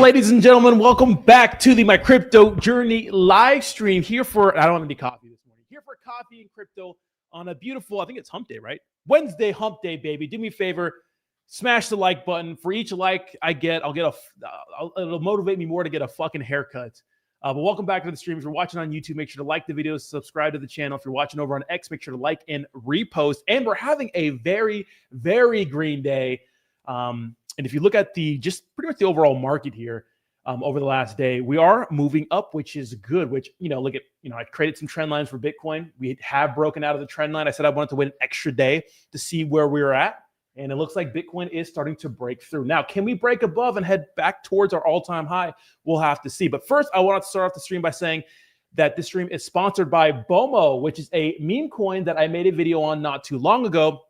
ladies and gentlemen, welcome back to the My Crypto Journey live stream here for, I don't have any coffee this morning, here for coffee and crypto on a beautiful, I think it's hump day, right? Wednesday hump day, baby. Do me a favor, smash the like button. For each like I get, it'll motivate me more to get a fucking haircut. But welcome back to the stream. If you're watching on YouTube, make sure to like the video, subscribe to the channel. If you're watching over on X, make sure to like and repost. And we're having a very, very green day. And if you look at just pretty much the overall market here over the last day, we are moving up, which is good. Which, I created some trend lines for Bitcoin. We have broken out of the trend line. I said I wanted to wait an extra day to see where we were at. And it looks like Bitcoin is starting to break through. Now, can we break above and head back towards our all-time high? We'll have to see. But first, I want to start off the stream by saying that this stream is sponsored by BOMO, which is a meme coin that I made a video on not too long ago.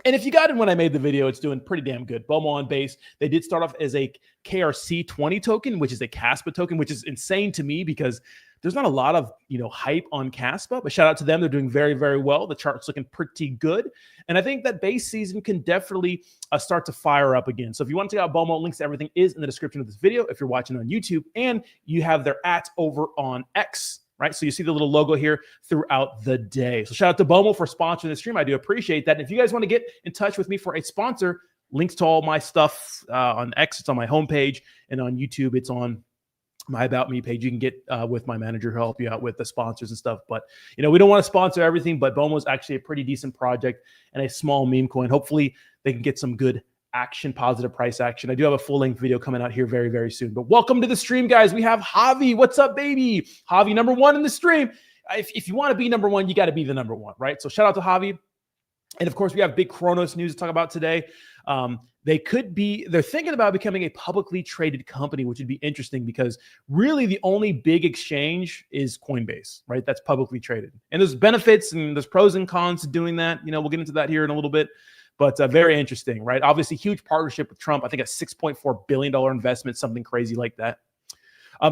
And if you got it when I made the video, it's doing pretty damn good. BOMO on base. They did start off as a KRC20 token, which is a Caspa token, which is insane to me because there's not a lot of hype on Caspa. But shout out to them. They're doing very, very well. The chart's looking pretty good. And I think that base season can definitely start to fire up again. So if you want to check out BOMO, links to everything is in the description of this video if you're watching on YouTube. And you have their @ over on X. Right, so you see the little logo here throughout the day. So shout out to BOMO for sponsoring the stream. I do appreciate that. And if you guys want to get in touch with me for a sponsor, links to all my stuff on X, it's on my homepage, and on YouTube, it's on my About Me page. You can get with my manager, who'll help you out with the sponsors and stuff. But we don't want to sponsor everything, but BOMO is actually a pretty decent project and a small meme coin. Hopefully, they can get some good action, positive price action. I do have a full-length video coming out here very, very soon. But welcome to the stream, guys. We have Javi. What's up, baby? Javi, number one in the stream. If you want to be number one, you got to be the number one, right? So shout out to Javi. And of course, we have big CRONOS news to talk about today. They're thinking about becoming a publicly traded company, which would be interesting because really the only big exchange is Coinbase, right? That's publicly traded. And there's benefits and there's pros and cons to doing that. We'll get into that here in a little bit. But very interesting, right? Obviously, huge partnership with Trump. I think a $6.4 billion investment, something crazy like that.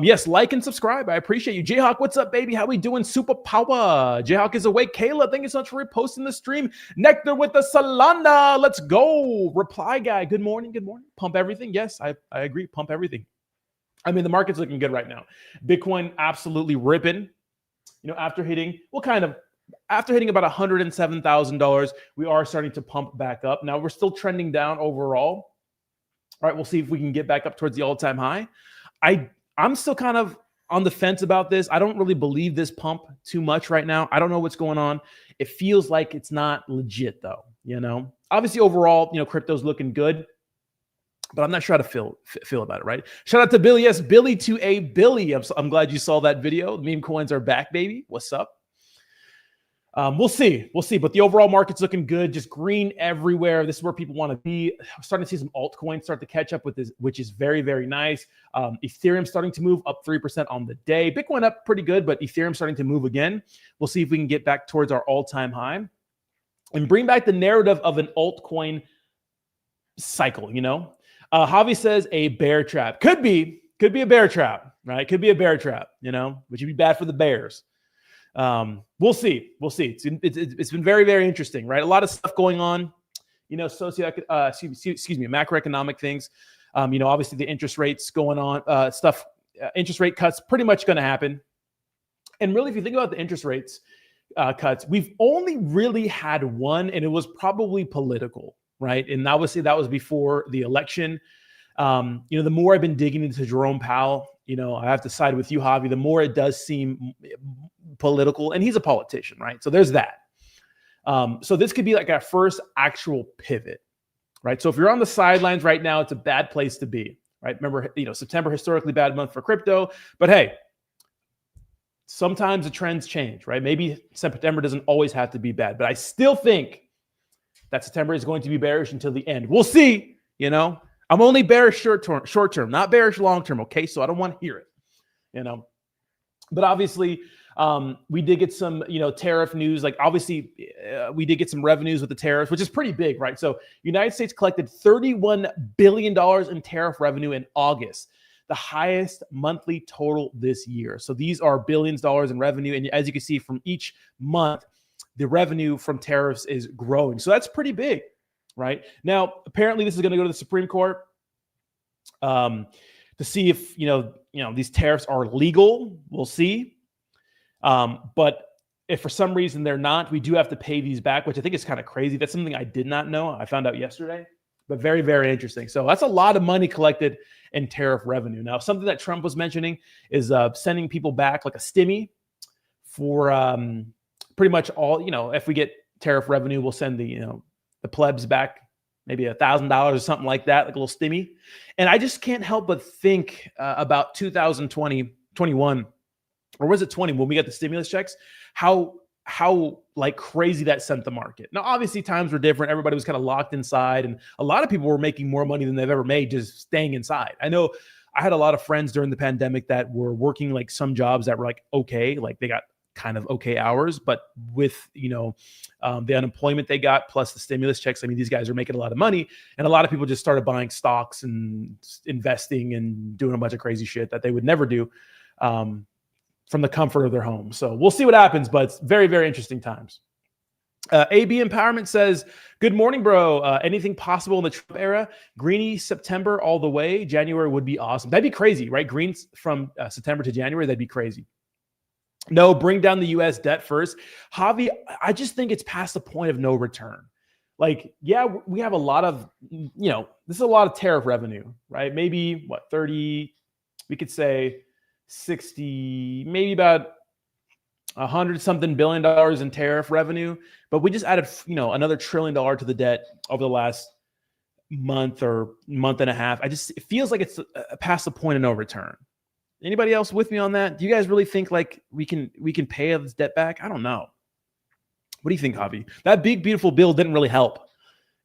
Yes, like and subscribe. I appreciate you. Jayhawk, what's up, baby? How we doing? Super power. Jayhawk is awake. Kayla, thank you so much for reposting the stream. Nectar with the Solana. Let's go. Reply guy. Good morning. Good morning. Pump everything. Yes, I agree. Pump everything. I mean, the market's looking good right now. Bitcoin absolutely ripping. After hitting about $107,000, we are starting to pump back up. Now, we're still trending down overall. All right, we'll see if we can get back up towards the all-time high. I'm still kind of on the fence about this. I don't really believe this pump too much right now. I don't know what's going on. It feels like it's not legit, though. Obviously, overall, crypto's looking good. But I'm not sure how to feel about it, right? Shout out to Billy. Yes, Billy to a Billy. I'm glad you saw that video. The meme coins are back, baby. What's up? We'll see. But the overall market's looking good. Just green everywhere. This is where people want to be. We're starting to see some altcoins start to catch up with this, which is very, very nice. Ethereum starting to move up 3% on the day. Bitcoin up pretty good, but Ethereum starting to move again. We'll see if we can get back towards our all-time high and bring back the narrative of an altcoin cycle, Javi says a bear trap. Could be a bear trap, right? Could be a bear trap, which would be bad for the bears. We'll see. It's been very, very interesting, right? A lot of stuff going on, macroeconomic things. Obviously the interest rates going on, interest rate cuts pretty much going to happen. And really, if you think about the interest rates cuts, we've only really had one, and it was probably political, right? And obviously that was before the election. The more I've been digging into Jerome Powell, I have to side with you, Javi, the more it does seem political, and he's a politician, right? So there's that. So this could be like our first actual pivot, right? So if you're on the sidelines right now, it's a bad place to be, right? Remember, September, historically bad month for crypto, but hey, sometimes the trends change, right? Maybe September doesn't always have to be bad, but I still think that September is going to be bearish until the end. We'll see, I'm only bearish short term, not bearish long term. Okay, so I don't want to hear it, But obviously, we did get some, tariff news. Like obviously, we did get some revenues with the tariffs, which is pretty big, right? So, United States collected $31 billion in tariff revenue in August, the highest monthly total this year. So these are billions of dollars in revenue, and as you can see from each month, the revenue from tariffs is growing. So that's pretty big. Right now, apparently this is going to go to the Supreme Court. to see if these tariffs are legal. We'll see. But if for some reason they're not, we do have to pay these back, which I think is kind of crazy. That's something I did not know. I found out yesterday, but very, very interesting. So that's a lot of money collected in tariff revenue. Now, something that Trump was mentioning is sending people back like a stimmy for pretty much all, if we get tariff revenue, we'll send the plebs back maybe $1,000 or something like that, like a little stimmy. And I just can't help but think about 2020, 21, or was it 20 when we got the stimulus checks, how like crazy that sent the market. Now, obviously times were different. Everybody was kind of locked inside, and a lot of people were making more money than they've ever made just staying inside. I know I had a lot of friends during the pandemic that were working like some jobs that were like, okay, like they got kind of okay hours, but with, the unemployment they got plus the stimulus checks, I mean, these guys are making a lot of money, and a lot of people just started buying stocks and investing and doing a bunch of crazy shit that they would never do. From the comfort of their home. So we'll see what happens, but it's very, very interesting times. AB Empowerment says, good morning, bro. Anything possible in the Trump era? Greeny September all the way. January would be awesome. That'd be crazy, right? Greens from September to January, that'd be crazy. No, bring down the U.S. debt first. Javi, I just think it's past the point of no return. Like, yeah, we have a lot of, this is a lot of tariff revenue, right? Maybe 30, we could say 60, maybe about $100-something billion in tariff revenue, but we just added, another $1 trillion to the debt over the last month or month and a half. It feels like it's past the point of no return. Anybody else with me on that? Do you guys really think like we can pay this debt back? I don't know. What do you think, Javi? That big, beautiful bill didn't really help.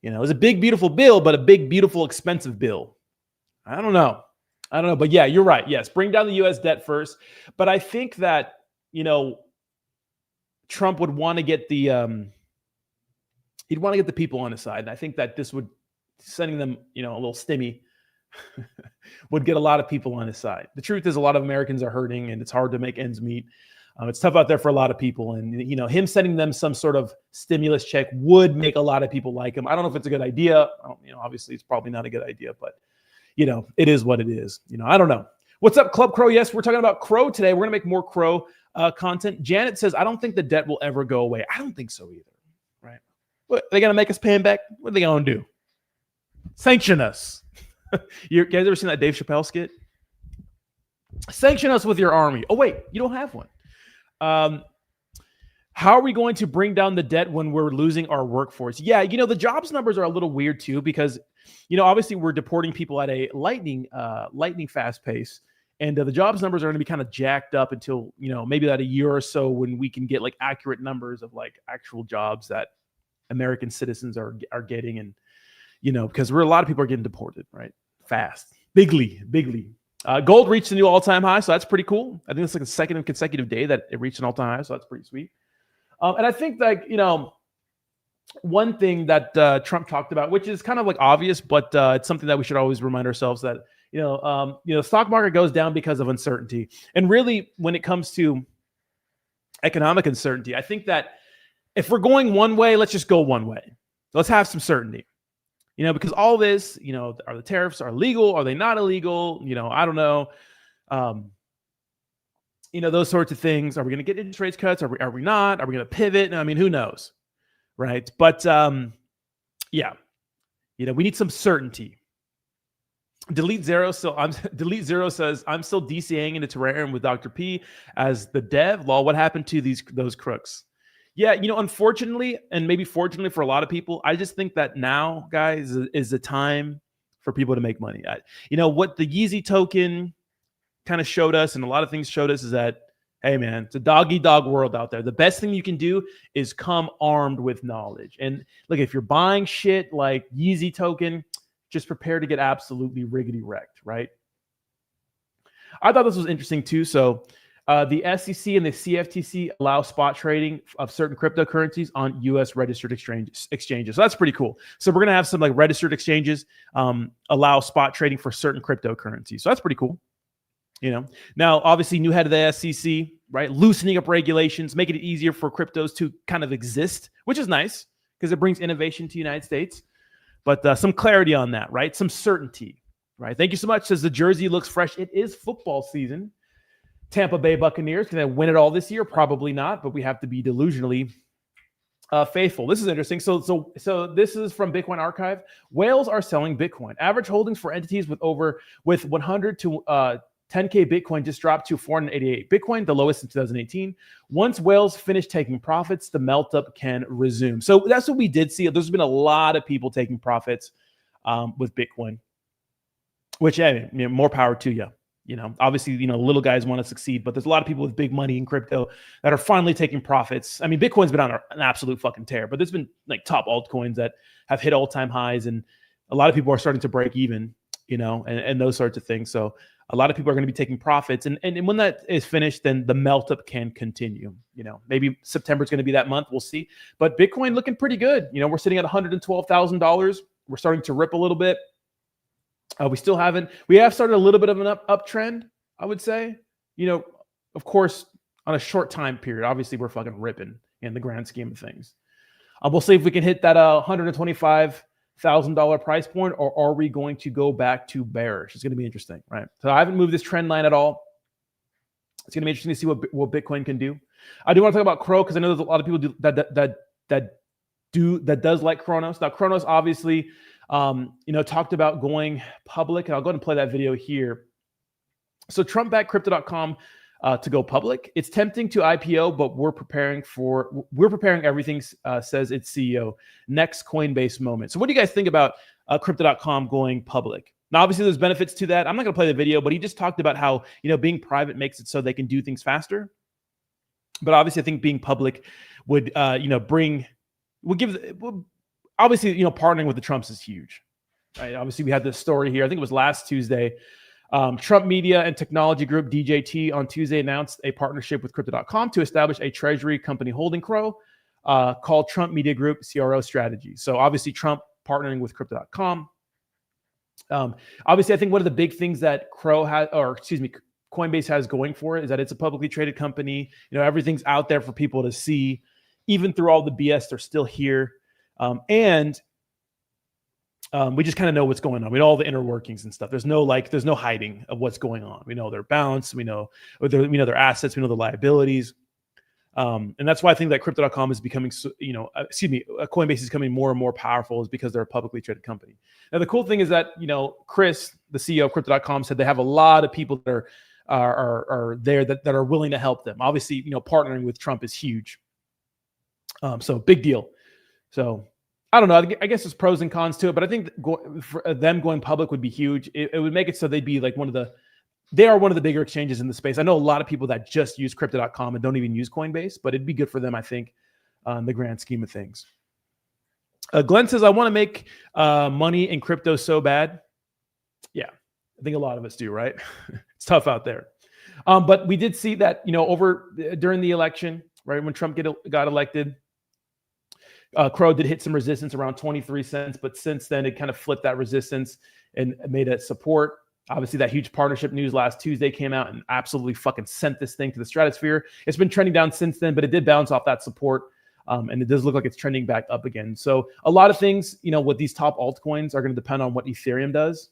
It was a big, beautiful bill, but a big, beautiful, expensive bill. I don't know. But yeah, you're right. Yes, bring down the U.S. debt first. But I think that, Trump would want to get the he'd want to get the people on his side. And I think that this would, sending them, a little stimmy would get a lot of people on his side. The truth is a lot of Americans are hurting, and it's hard to make ends meet. It's tough out there for a lot of people. And, him sending them some sort of stimulus check would make a lot of people like him. I don't know if it's a good idea. Obviously it's probably not a good idea, but it is what it is. I don't know. What's up, Club Crow? Yes, we're talking about Crow today. We're going to make more Crow content. Janet says, I don't think the debt will ever go away. I don't think so either, right? What, are they going to make us pay him back? What are they going to do? Sanction us. You guys ever seen that Dave Chappelle skit? Sanction us with your army. Oh, wait, you don't have one. How are we going to bring down the debt when we're losing our workforce? Yeah, the jobs numbers are a little weird too, because, obviously we're deporting people at a lightning fast pace. And the jobs numbers are going to be kind of jacked up until, maybe about a year or so, when we can get like accurate numbers of like actual jobs that American citizens are getting. And, because a lot of people are getting deported, right? Fast, bigly. Gold reached a new all-time high. So that's pretty cool. I think it's like the second consecutive day that it reached an all-time high. So that's pretty sweet. And I think that, one thing that Trump talked about, which is kind of like obvious, but it's something that we should always remind ourselves that, the stock market goes down because of uncertainty. And really, when it comes to economic uncertainty, I think that if we're going one way, let's just go one way. Let's have some certainty, because all this, are the tariffs are legal? Are they not illegal? I don't know. Those sorts of things. Are we going to get interest rates cuts? Are we not? Are we going to pivot? I mean, who knows? Right. But yeah, we need some certainty. Delete Zero says, I'm still DCAing into Terrarium with Dr. P as the dev. Lol, what happened to those crooks? Yeah, unfortunately, and maybe fortunately for a lot of people, I just think that now, guys, is the time for people to make money. What the Yeezy token kind of showed us, and a lot of things showed us, is that, hey, man, it's a dog-eat-dog world out there. The best thing you can do is come armed with knowledge. And look, if you're buying shit like Yeezy token, just prepare to get absolutely riggedy wrecked, right? I thought this was interesting too. So the SEC and the CFTC allow spot trading of certain cryptocurrencies on U.S. registered exchanges. So that's pretty cool. So we're going to have some like registered exchanges allow spot trading for certain cryptocurrencies. So that's pretty cool. Now, obviously, new head of the SEC, right? Loosening up regulations, making it easier for cryptos to kind of exist, which is nice because it brings innovation to the United States. But some clarity on that, right? Some certainty. Right. Thank you so much. Says the jersey looks fresh. It is football season. Tampa Bay Buccaneers, can they win it all this year? Probably not, but we have to be delusionally faithful. This is interesting. So this is from Bitcoin Archive. Whales are selling Bitcoin. Average holdings for entities with 100 to 10K Bitcoin just dropped to 488 Bitcoin, the lowest in 2018. Once whales finish taking profits, the melt up can resume. So that's what we did see. There's been a lot of people taking profits with Bitcoin, which, hey, more power to you. Obviously, little guys want to succeed, but there's a lot of people with big money in crypto that are finally taking profits. I mean, Bitcoin's been on an absolute fucking tear, but there's been like top altcoins that have hit all-time highs, and a lot of people are starting to break even, and those sorts of things. So a lot of people are going to be taking profits, and when that is finished, then the melt up can continue. Maybe September is going to be that month. We'll see. But Bitcoin looking pretty good. We're sitting at $112,000. We're starting to rip a little bit. We have started a little bit of an uptrend, I would say, of course, on a short time period. Obviously, we're fucking ripping in the grand scheme of things. We'll see if we can hit that $125,000 price point, or are we going to go back to bearish? It's going to be interesting, right? So I haven't moved this trend line at all. It's going to be interesting to see what Bitcoin can do. I do want to talk about CRO because I know there's a lot of people that does like CRONOS. Now, CRONOS obviously talked about going public, and I'll go ahead and play that video here. So Trump backed Crypto.com to go public. It's tempting to IPO, but we're preparing everything, says its CEO. Next Coinbase moment. So what do you guys think about Crypto.com going public? Now, obviously, there's benefits to that. I'm not going to play the video, but he just talked about how being private makes it so they can do things faster. But obviously, I think being public would obviously, partnering with the Trumps is huge, right? Obviously, we had this story here. I think it was last Tuesday. Trump Media and Technology Group, DJT, on Tuesday announced a partnership with Crypto.com to establish a treasury company holding CRO called Trump Media Group CRO Strategy. So obviously, Trump partnering with Crypto.com. Obviously, I think one of the big things that Coinbase has going for it is that it's a publicly traded company. Everything's out there for people to see. Even through all the BS, they're still here. And we just kind of know what's going on. We know all the inner workings and stuff. There's no hiding of what's going on. We know their balance. We know their assets. We know the liabilities. And that's why I think that Crypto.com is becoming, Coinbase is becoming more and more powerful, is because they're a publicly traded company. Now, the cool thing is that, Chris, the CEO of Crypto.com, said they have a lot of people that are there that are willing to help them. Obviously, partnering with Trump is huge. So big deal. So I don't know. I guess there's pros and cons to it, but I think for them going public would be huge. It would make it so they'd be like they are one of the bigger exchanges in the space. I know a lot of people that just use Crypto.com and don't even use Coinbase, but it'd be good for them, I think, in the grand scheme of things. Glenn says, I want to make money in crypto so bad. Yeah, I think a lot of us do, right? It's tough out there. But we did see that, during the election, right, when Trump got elected, CRO did hit some resistance around 23 cents, but since then it kind of flipped that resistance and made it support. Obviously, that huge partnership news last Tuesday came out and absolutely fucking sent this thing to the stratosphere. It's been trending down since then, but it did bounce off that support, and it does look like it's trending back up again. So a lot of things, with these top altcoins are going to depend on what Ethereum does,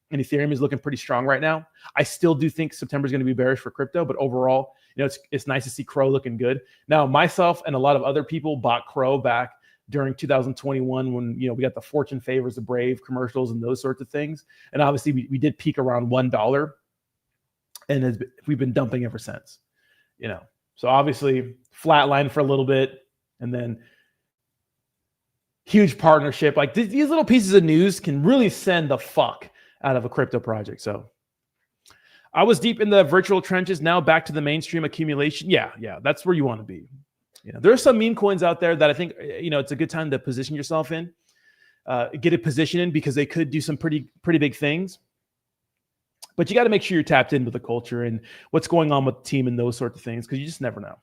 and Ethereum is looking pretty strong right now. I still do think September is going to be bearish for crypto, but overall, it's nice to see CRO looking good. Now, myself and a lot of other people bought CRO back during 2021 when we got the Fortune favors the brave commercials and those sorts of things, and obviously we did peak around $1, and we've been dumping ever since. So obviously flatline for a little bit, and then huge partnership. Like these little pieces of news can really send the fuck out of a crypto project. So I was deep in the virtual trenches, now back to the mainstream accumulation. Yeah, that's where you want to be. There are some meme coins out there that I think, it's a good time to position yourself in, get a position in, because they could do some pretty big things. But you got to make sure you're tapped into the culture and what's going on with the team and those sorts of things, because you just never know.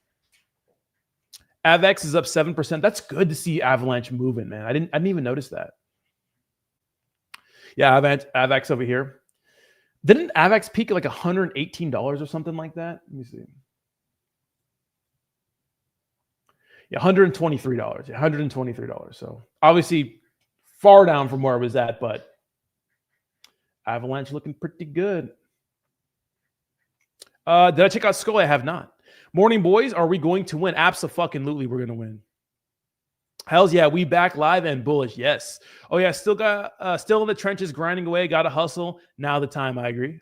AVX is up 7%. That's good to see Avalanche moving, man. I didn't even notice that. Yeah, AVX over here. Didn't AVX peak at like $118 or something like that? Let me see. Yeah, $123. Yeah, $123. So obviously far down from where it was at, but Avalanche looking pretty good. Did I check out Skull? I have not. Morning, boys. Are we going to win? Absolutely, we're going to win. Hells yeah, we back live and bullish. Yes. Oh yeah, still in the trenches, grinding away. Got to hustle. Now the time. I agree.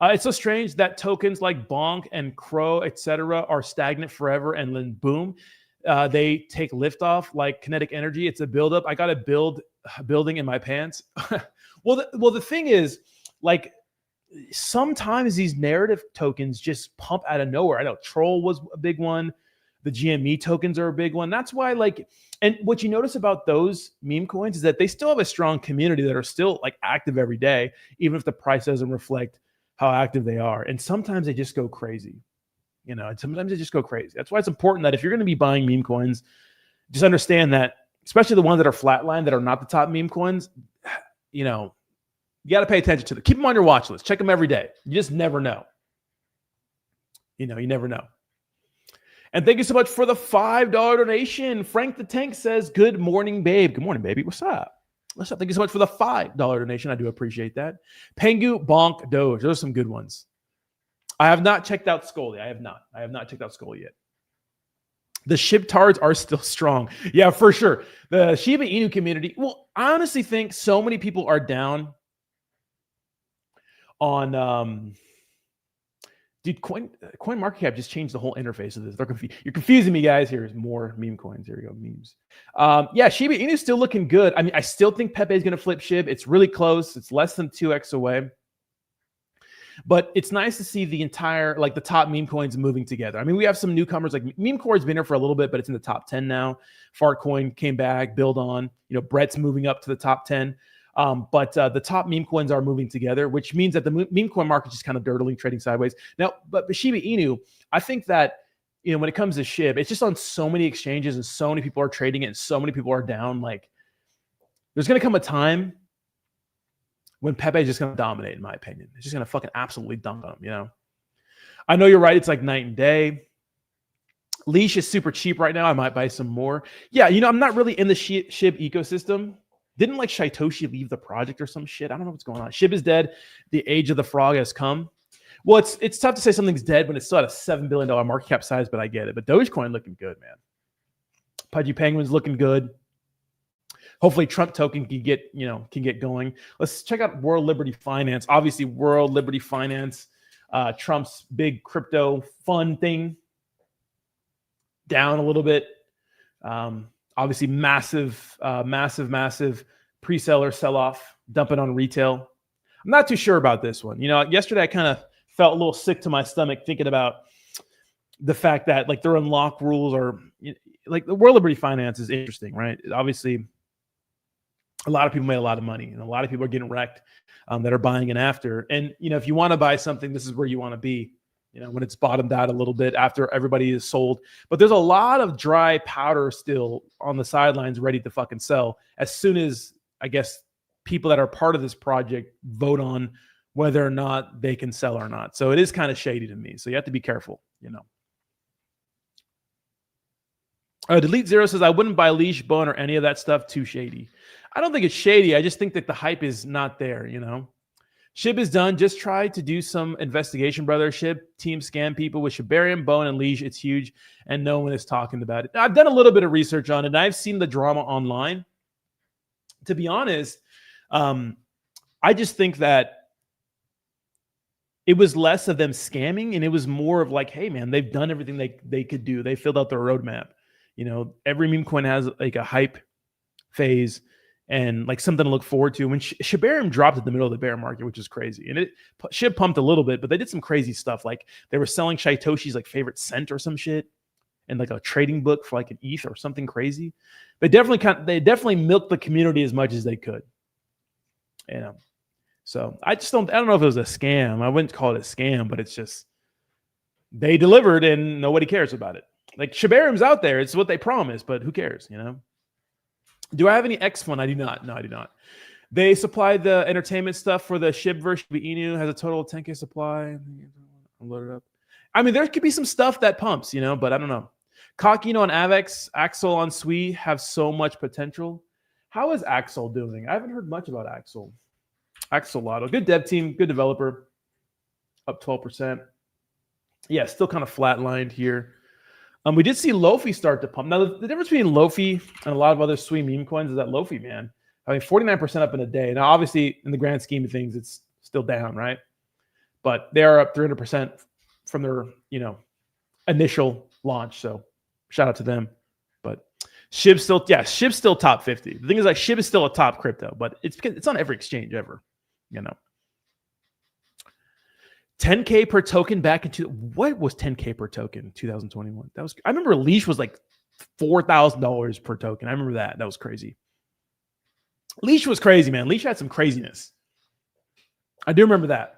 It's so strange that tokens like Bonk and Crow, etc., are stagnant forever, and then boom, they take liftoff like kinetic energy. It's a buildup. I got to building in my pants. Well, the thing is, like, sometimes these narrative tokens just pump out of nowhere. I know Troll was a big one. The GME tokens are a big one. That's why, like, and what you notice about those meme coins is that they still have a strong community that are still like active every day, even if the price doesn't reflect how active they are. And sometimes they just go crazy, and sometimes they just go crazy. That's why it's important that if you're going to be buying meme coins, just understand that, especially the ones that are flatline, that are not the top meme coins, you got to pay attention to them. Keep them on your watch list. Check them every day. You just never know. You never know. And thank you so much for the $5 donation. Frank the Tank says, good morning, babe. Good morning, baby. What's up? Thank you so much for the $5 donation. I do appreciate that. Pengu, Bonk, Doge. Those are some good ones. I have not checked out Scully. I have not checked out Scully yet. The Shibtards are still strong. Yeah, for sure. The Shiba Inu community. Well, I honestly think so many people are down on dude, CoinMarketCap just changed the whole interface of this. They're confused. You're confusing me, guys. Here's more meme coins. Here we go, memes. Yeah, Shiba Inu is still looking good. I mean, I still think Pepe is going to flip SHIB. It's really close. It's less than 2x away. But it's nice to see the entire, like, the top meme coins moving together. I mean, we have some newcomers, like Meme Core's been here for a little bit, but it's in the top 10 now. Fartcoin came back, Build On. Brett's moving up to the top 10. But the top meme coins are moving together, which means that the meme coin market is just kind of dirtling, trading sideways. Now, but Shiba Inu, I think that, when it comes to SHIB, it's just on so many exchanges and so many people are trading it and so many people are down. Like, there's going to come a time when Pepe is just going to dominate, in my opinion. It's just going to fucking absolutely dunk on him, I know you're right. It's like night and day. Leash is super cheap right now. I might buy some more. Yeah, I'm not really in the SHIB ecosystem. Didn't like Shaitoshi leave the project or some shit? I don't know what's going on. SHIB is dead. The age of the frog has come. Well, it's tough to say something's dead when it's still at a $7 billion market cap size, but I get it. But Dogecoin looking good, man. Pudgy Penguin's looking good. Hopefully Trump token can get going. Let's check out World Liberty Finance. Obviously, World Liberty Finance, Trump's big crypto fun thing, down a little bit. Obviously, massive pre-seller sell-off, dumping on retail. I'm not too sure about this one. Yesterday I kind of felt a little sick to my stomach thinking about the fact that, like, their unlock rules are, like, the World Liberty Finance is interesting, right? Obviously, a lot of people made a lot of money, and a lot of people are getting wrecked that are buying in after. And, if you want to buy something, this is where you want to be. When it's bottomed out a little bit after everybody is sold. But there's a lot of dry powder still on the sidelines ready to fucking sell as soon as, I guess, people that are part of this project vote on whether or not they can sell or not. So it is kind of shady to me. So you have to be careful, Delete Zero says, I wouldn't buy Leash, Bone, or any of that stuff. Too shady. I don't think it's shady. I just think that the hype is not there, SHIB is done. Just try to do some investigation, brother. SHIB team scam people with Shibarium, Bone, and Leash. It's huge, and no one is talking about it. I've done a little bit of research on it, and I've seen the drama online. To be honest, I just think that it was less of them scamming, and it was more of like, hey, man, they've done everything they could do. They filled out their roadmap. Every meme coin has like a hype phase and like something to look forward to. When Shibarium dropped at the middle of the bear market, which is crazy, and SHIB pumped a little bit, but they did some crazy stuff. Like they were selling Shaitoshi's like favorite scent or some shit, and like a trading book for like an ETH or something crazy. They definitely milked the community as much as they could. So I don't know if it was a scam. I wouldn't call it a scam, but it's just they delivered and nobody cares about it. Like Shibarium's out there. It's what they promised, but who cares, Do I have any X Fund? I do not. No, I do not. They supply the entertainment stuff for the SHIB version. Inu has a total of 10K supply. I'll load it up. I mean, there could be some stuff that pumps, but I don't know. Cockino and Avex, Axel on Sui have so much potential. How is Axel doing? I haven't heard much about Axel. Axolotl, good dev team, good developer, up 12%. Yeah, still kind of flatlined here. We did see Lofi start to pump. Now, the difference between Lofi and a lot of other sweet meme coins is that Lofi, man, I mean, 49% up in a day. Now, obviously, in the grand scheme of things, it's still down, right? But they are up 300% from their, initial launch. So shout out to them. But SHIB's still top 50. The thing is, like, SHIB is still a top crypto, but it's on every exchange ever, 10K per token back into what was 10K per token in 2021? I remember Leash was like $4,000 per token. I remember that. That was crazy. Leash was crazy, man. Leash had some craziness. I do remember that.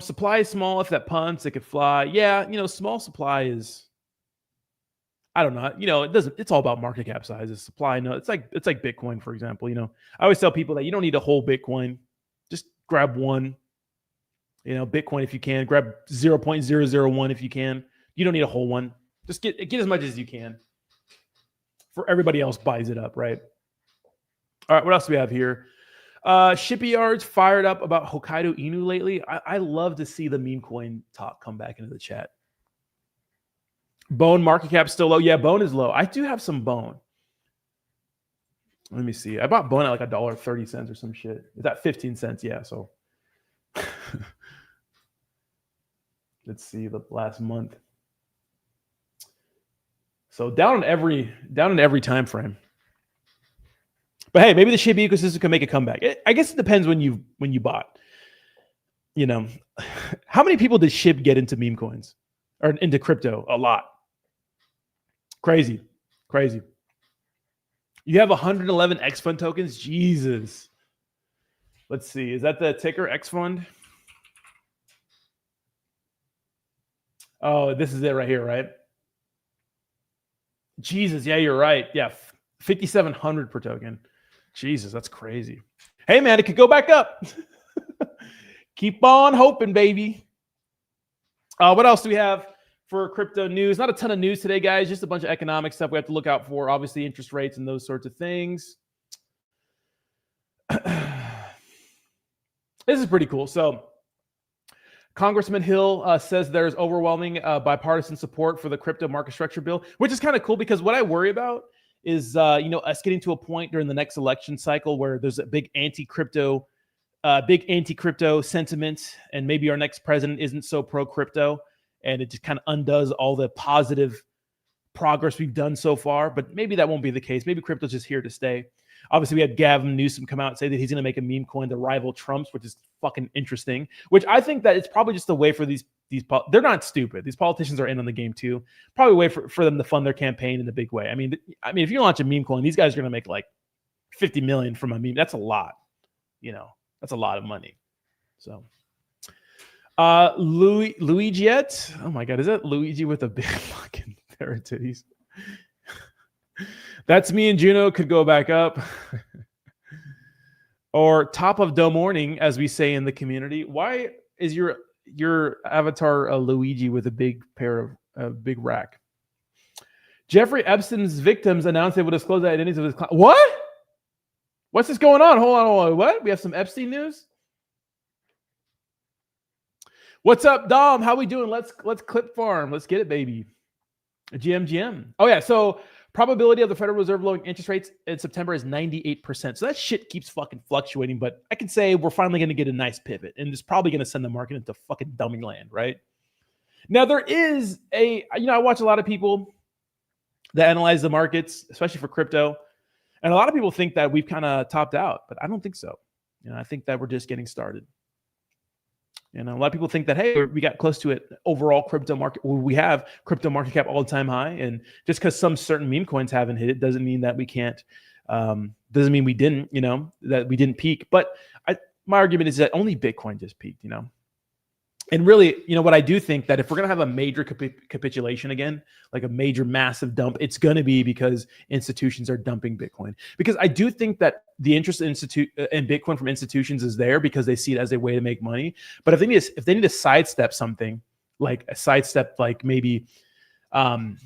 Supply is small. If that pumps, it could fly. Yeah, small supply is, I don't know. It's all about market cap sizes. Supply, no, it's like Bitcoin, for example. I always tell people that you don't need a whole Bitcoin. Just grab one. Bitcoin if you can. Grab 0.001 if you can. You don't need a whole one. Just get as much as you can. For everybody else buys it up, right? All right, what else do we have here? Shipyards fired up about Hokkaido Inu lately. I love to see the meme coin talk come back into the chat. Bone market cap still low. Yeah, Bone is low. I do have some Bone. Let me see. I bought Bone at like $1.30 or some shit. Is that 15 cents? Yeah, so let's see the last month. So down in every time frame. But hey, maybe the SHIB ecosystem can make a comeback. I guess it depends when you bought. How many people did SHIB get into meme coins or into crypto? A lot. Crazy. You have 111 X Fund tokens? Jesus. Let's see. Is that the ticker X Fund? Oh, this is it right here, right? Jesus. Yeah, you're right. Yeah. 5,700 per token. Jesus, that's crazy. Hey, man, it could go back up. Keep on hoping, baby. What else do we have for crypto news? Not a ton of news today, guys. Just a bunch of economic stuff we have to look out for. Obviously, interest rates and those sorts of things. This is pretty cool. So Congressman Hill says there's overwhelming bipartisan support for the crypto market structure bill, which is kind of cool because what I worry about is us getting to a point during the next election cycle where there's a big anti-crypto sentiment, and maybe our next president isn't so pro-crypto, and it just kind of undoes all the positive progress we've done so far. But maybe that won't be the case. Maybe crypto's just here to stay. Obviously, we had Gavin Newsom come out and say that he's going to make a meme coin to rival Trump's, which is fucking interesting. Which I think that it's probably just a way for these they're not stupid. These politicians are in on the game too. Probably a way for them to fund their campaign in a big way. I mean, if you launch a meme coin, these guys are going to make like 50 million from a meme. That's a lot. That's a lot of money. So, Luigiette. Oh my God, is that Luigi with a big fucking pair of titties? That's me and Juno could go back up. Or top of the morning, as we say in the community. Why is your avatar a Luigi with a big pair of a big rack? Jeffrey Epstein's victims announced they would disclose the identities of his client. What? What's this going on? Hold on. What? We have some Epstein news? What's up, Dom? How we doing? Let's clip farm. Let's get it, baby. GM. Oh yeah. So probability of the Federal Reserve lowering interest rates in September is 98%. So that shit keeps fucking fluctuating. But I can say we're finally going to get a nice pivot, and it's probably going to send the market into fucking dumbing land, right? Now there is I watch a lot of people that analyze the markets, especially for crypto, and a lot of people think that we've kind of topped out, but I don't think so. I think that we're just getting started. A lot of people think that, hey, we got close to it overall crypto market. We have crypto market cap all-time high. And just because some certain meme coins haven't hit it doesn't mean that we can't, doesn't mean we didn't, that we didn't peak. But my argument is that only Bitcoin just peaked, And really, what I do think that if we're going to have a major capitulation again, like a major massive dump, it's going to be because institutions are dumping Bitcoin. Because I do think that the interest in Bitcoin from institutions is there because they see it as a way to make money. But if they need to sidestep something, like maybe the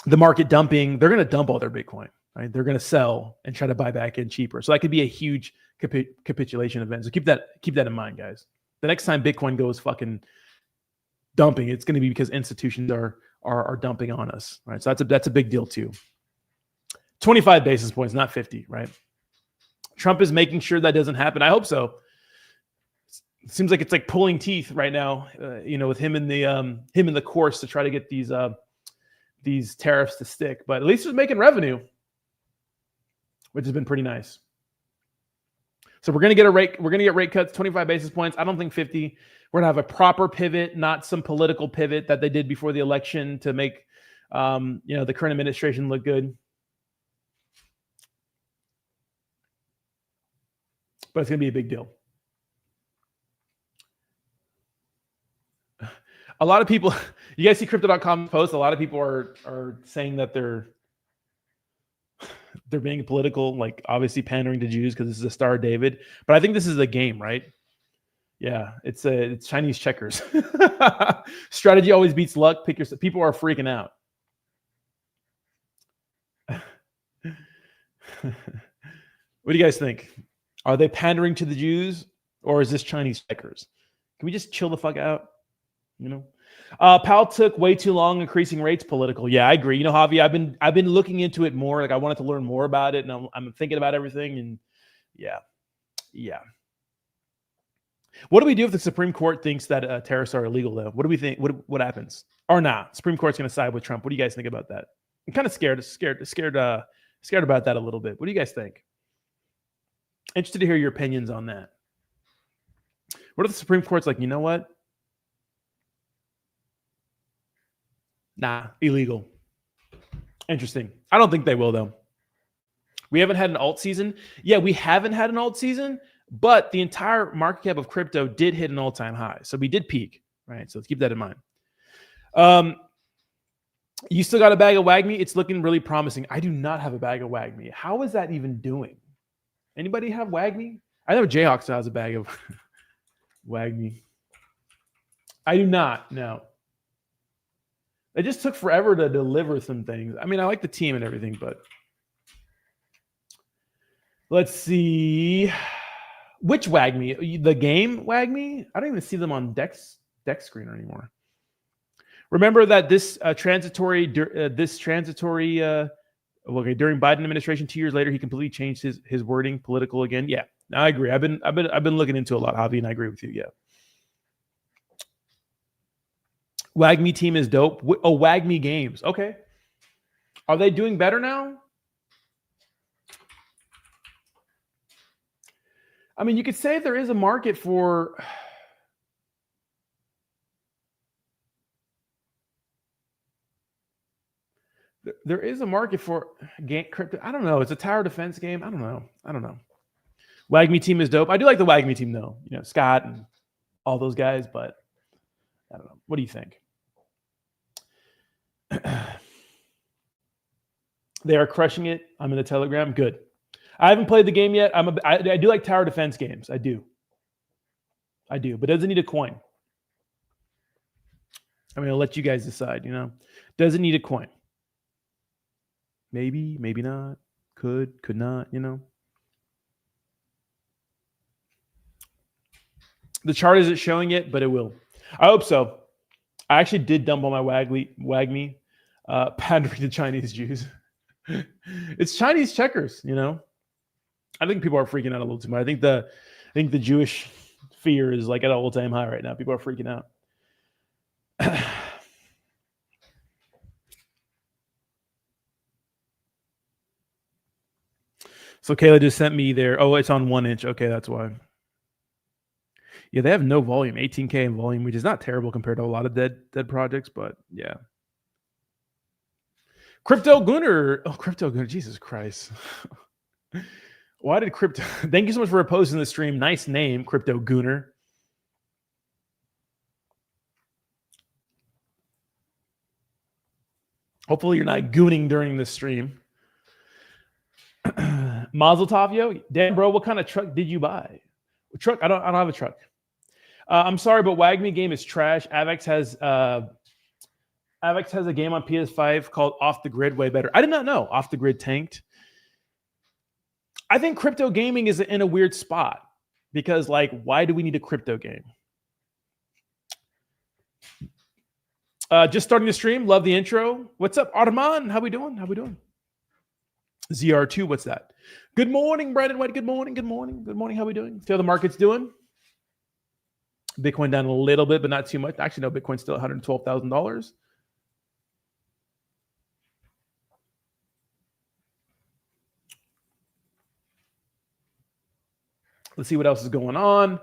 market dumping, they're going to dump all their Bitcoin. right? They're going to sell and try to buy back in cheaper. So that could be a huge capitulation event. So keep that in mind, guys. The next time Bitcoin goes fucking dumping, it's going to be because institutions are dumping on us, right? So that's a big deal too. 25 basis points, not 50, right? Trump is making sure that doesn't happen. I hope so. It seems like it's like pulling teeth right now, with him in the course to try to get these tariffs to stick. But at least he's making revenue, which has been pretty nice. So we're gonna get rate cuts, 25 basis points. I don't think 50. We're gonna have a proper pivot, not some political pivot that they did before the election to make the current administration look good. But it's gonna be a big deal. A lot of people, you guys see crypto.com posts, a lot of people are saying that they're being political, like obviously pandering to Jews because this is a Star of David. But I think this is a game, right? Yeah, it's Chinese checkers. Strategy always beats luck. People are freaking out. What do you guys think? Are they pandering to the Jews or is this Chinese checkers? Can we just chill the fuck out? Powell took way too long increasing rates. Political. Yeah, I agree. Javi, I've been looking into it more. Like I wanted to learn more about it, and I'm thinking about everything. And yeah. What do we do if the Supreme Court thinks that tariffs are illegal? Though, what do we think? What happens? Or not? Supreme Court's going to side with Trump. What do you guys think about that? I'm kind of scared about that a little bit. What do you guys think? Interested to hear your opinions on that. What if the Supreme Court's like, you know what? Nah, illegal. Interesting. I don't think they will, though. We haven't had an alt season. Yeah, we haven't had an alt season, but the entire market cap of crypto did hit an all-time high. So we did peak, right? So let's keep that in mind. You still got a bag of WAGMI? It's looking really promising. I do not have a bag of WAGMI. How is that even doing? Anybody have WAGMI? I know Jayhawk still has a bag of WAGMI. I do not, no. It just took forever to deliver some things. I mean, I like the team and everything, but let's see. Which WAGMI? The game WAGMI? I don't even see them on deck screen anymore. Remember that this transitory during Biden administration, 2 years later, he completely changed his wording, political again. Yeah, I agree. I've been looking into a lot, Javi, and I agree with you. Yeah. WAGMI team is dope. Oh, WAGMI games. Okay. Are they doing better now? I mean, you could say there is a market for... There is a market for crypto. I don't know. It's a tower defense game. I don't know. WAGMI team is dope. I do like the WAGMI team, though. Scott and all those guys, but I don't know. What do you think? They are crushing it. I'm in the Telegram. Good. I haven't played the game yet. I do like tower defense games. I do, but it doesn't need a coin. I'm going to let you guys decide, Doesn't need a coin. Maybe, maybe not. Could not, The chart isn't showing it, but it will. I hope so. I actually did dump on my WAGMI, pandering to Chinese Jews. It's Chinese checkers, I think people are freaking out a little too much. I think the Jewish fear is like at an all-time high right now. People are freaking out. So Kayla just sent me there. Oh, it's on 1 inch. Okay, that's why. Yeah, they have no volume, 18K in volume, which is not terrible compared to a lot of dead projects, but yeah. Crypto Gooner, Jesus Christ. Why did Crypto... Thank you so much for reposting the stream. Nice name, Crypto Gooner. Hopefully you're not gooning during the stream. Mazel tov, yo. Damn, bro, what kind of truck did you buy? Truck? I don't have a truck. I'm sorry, but WAGMI game is trash. Avex has a game on PS5 called Off the Grid, way better. I did not know Off the Grid tanked. I think crypto gaming is in a weird spot because, like, why do we need a crypto game? Just starting the stream. Love the intro. What's up, Arman? How we doing? How we doing? ZR2, what's that? Good morning, Brandon White. Good morning. Good morning. Good morning. How we doing? See how the market's doing? Bitcoin down a little bit, but not too much. Actually, no, Bitcoin's still $112,000. Let's see what else is going on.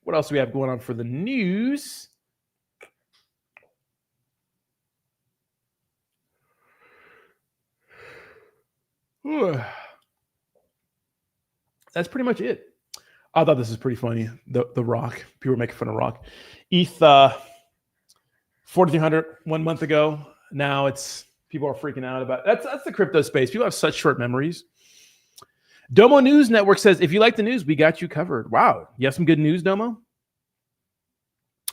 What else do we have going on for the news? That's pretty much it. I thought this was pretty funny. The Rock. People were making fun of Rock. ETH 4,300 1 month ago. Now it's people are freaking out about it. That's the crypto space. People have such short memories. Domo News Network says, if you like the news, we got you covered. Wow. You have some good news, Domo?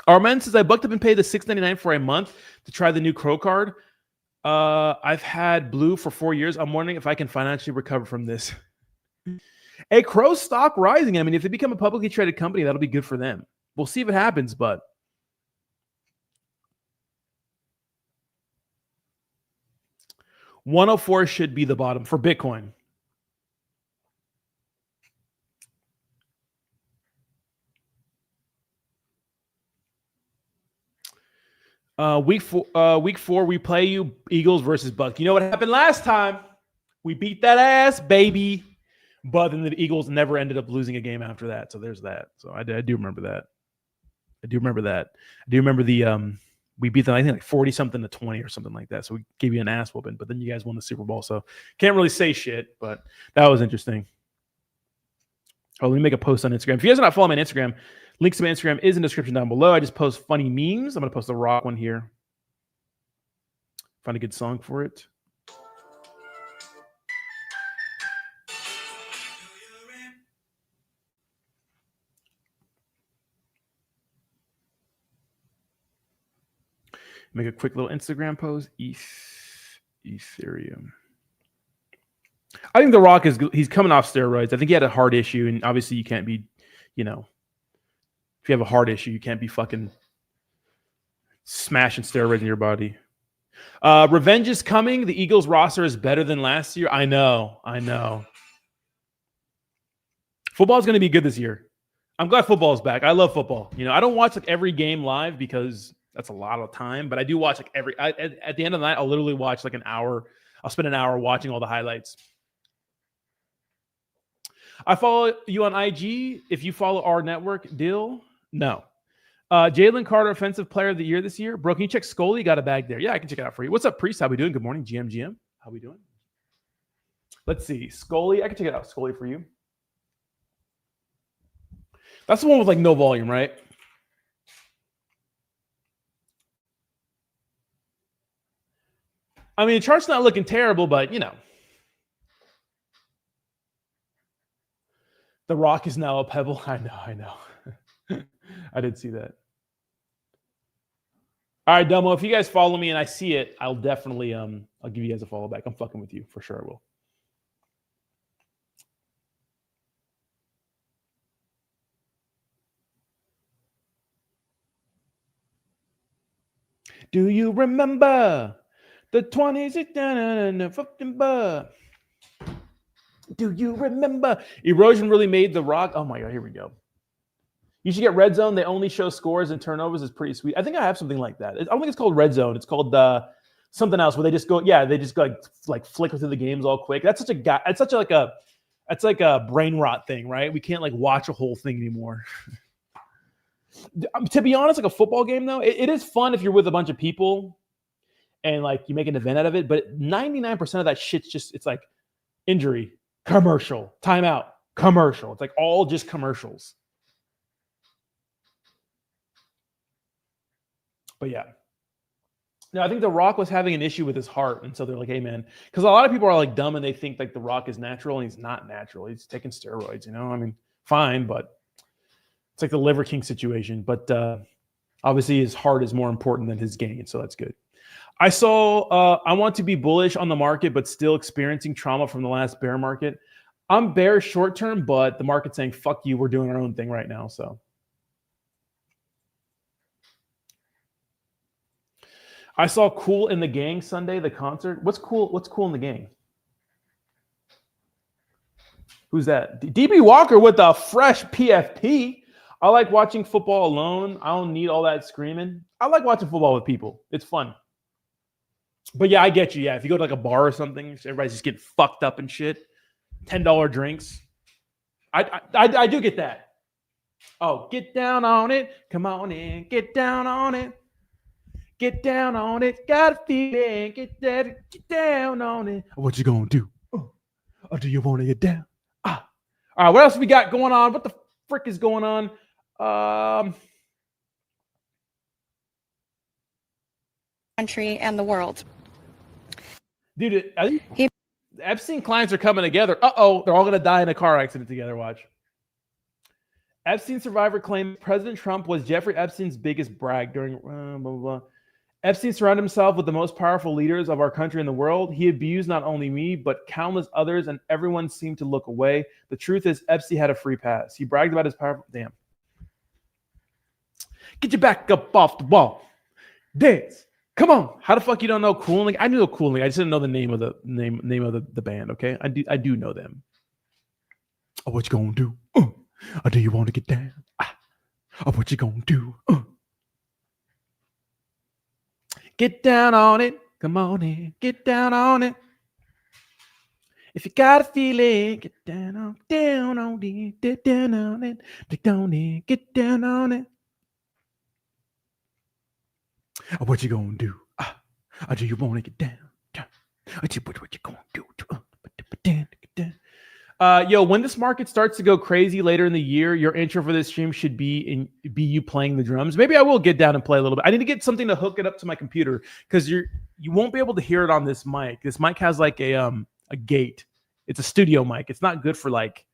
Armen says, I bucked up and paid the $6.99 for a month to try the new Crow card. I've had Blue for 4 years. I'm wondering if I can financially recover from this. A Crow stock rising. I mean, if they become a publicly traded company, that'll be good for them. We'll see if it happens, but 104 should be the bottom for Bitcoin. Week four, we play you Eagles versus Bucks. You know what happened last time? We beat that ass, baby. But then the Eagles never ended up losing a game after that. So there's that. So I do remember that. I do remember the we beat them, I think, like 40-something to 20 or something like that. So we gave you an ass whooping, but then you guys won the Super Bowl. So can't really say shit, but that was interesting. Oh, let me make a post on Instagram. If you guys are not following me on Instagram, links to my Instagram is in the description down below. I just post funny memes. I'm going to post the Rock one here. Find a good song for it. Make a quick little Instagram post. Ethereum. I think The Rock he's coming off steroids. I think he had a heart issue, and obviously you can't be, if you have a heart issue, you can't be fucking smashing steroids in your body. Revenge is coming. The Eagles roster is better than last year. I know. Football is going to be good this year. I'm glad football is back. I love football. I don't watch like every game live because that's a lot of time, but I do watch like at the end of the night, I'll literally watch like an hour. I'll spend an hour watching all the highlights. I follow you on IG. If you follow our network, deal? No. Jalen Carter, Offensive Player of the Year this year. Bro, can you check Scully? Got a bag there. Yeah, I can check it out for you. What's up, Priest? How we doing? Good morning, GM. How we doing? Let's see. Scully. I can check it out. Scully for you. That's the one with like no volume, right? I mean, the chart's not looking terrible, but The Rock is now a pebble. I know. I did see that. All right, Domo, if you guys follow me and I see it, I'll definitely I'll give you guys a follow back. I'm fucking with you for sure. I will. Do you remember the 20s? Do you remember? Erosion really made The Rock. Oh my God, here we go. You should get Red Zone. They only show scores and turnovers. It's pretty sweet. I think I have something like that. I don't think it's called Red Zone. It's called something else where they just go. Yeah, they just go like flicker through the games all quick. That's such a brain rot thing, right? We can't like watch a whole thing anymore. To be honest, like a football game though, it is fun if you're with a bunch of people and like you make an event out of it. But 99% of that shit's it's like injury, commercial, timeout, commercial. It's like all just commercials. But yeah. No, I think The Rock was having an issue with his heart. And so they're like, hey, man, because a lot of people are like dumb and they think like The Rock is natural and he's not natural. He's taking steroids, I mean, fine, but it's like the Liver King situation. But obviously his heart is more important than his gain. So that's good. I saw. I want to be bullish on the market, but still experiencing trauma from the last bear market. I'm bearish short term, but the market's saying "fuck you." We're doing our own thing right now. So I saw Cool in the Gang Sunday, the concert. What's cool? What's Cool in the Gang? Who's that? DB Walker with the fresh PFP. I like watching football alone. I don't need all that screaming. I like watching football with people. It's fun. But yeah, I get you. Yeah, if you go to like a bar or something, everybody's just getting fucked up and shit. $10 drinks. I do get that. Oh, get down on it. Come on in. Get down on it. Get down on it. Got a feeling. Get down on it. What you gonna do? Or do you want to get down? All right, what else we got going on? What the frick is going on? Country and the world. Dude, I think Epstein clients are coming together. Uh-oh, they're all going to die in a car accident together. Watch. Epstein survivor claims President Trump was Jeffrey Epstein's biggest brag during blah, blah, blah. Epstein surrounded himself with the most powerful leaders of our country and the world. He abused not only me, but countless others, and everyone seemed to look away. The truth is, Epstein had a free pass. He bragged about his powerful... Damn. Get your back up off the wall. Dance. Come on. How the fuck you don't know Cooling? I knew Cooling. I just didn't know the name of the band, okay? I do know them. Oh, what you gonna do? Or do you want to get down? Oh, what you gonna do? Get down on it. Come on in. Get down on it. If you got a feeling, get down on it. Get down on it. Get down it. Get down on it. Oh, what you gonna do? Or do you want to get down? What you gonna do? Yo, when this market starts to go crazy later in the year, your intro for this stream should be you playing the drums. Maybe I will get down and play a little bit. I need to get something to hook it up to my computer because you won't be able to hear it on this mic. This mic has like a gate. It's a studio mic. It's not good for like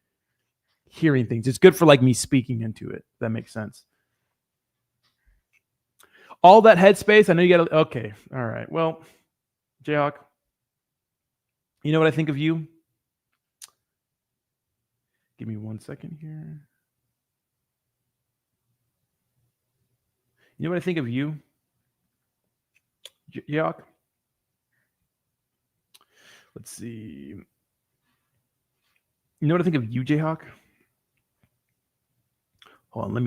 hearing things. It's good for like me speaking into it. If that makes sense. All that headspace. I know you got to. Okay. All right. Well, Jayhawk, you know what I think of you? Give me 1 second here. You know what I think of you? Jayhawk? Let's see. You know what I think of you, Jayhawk? Hold on.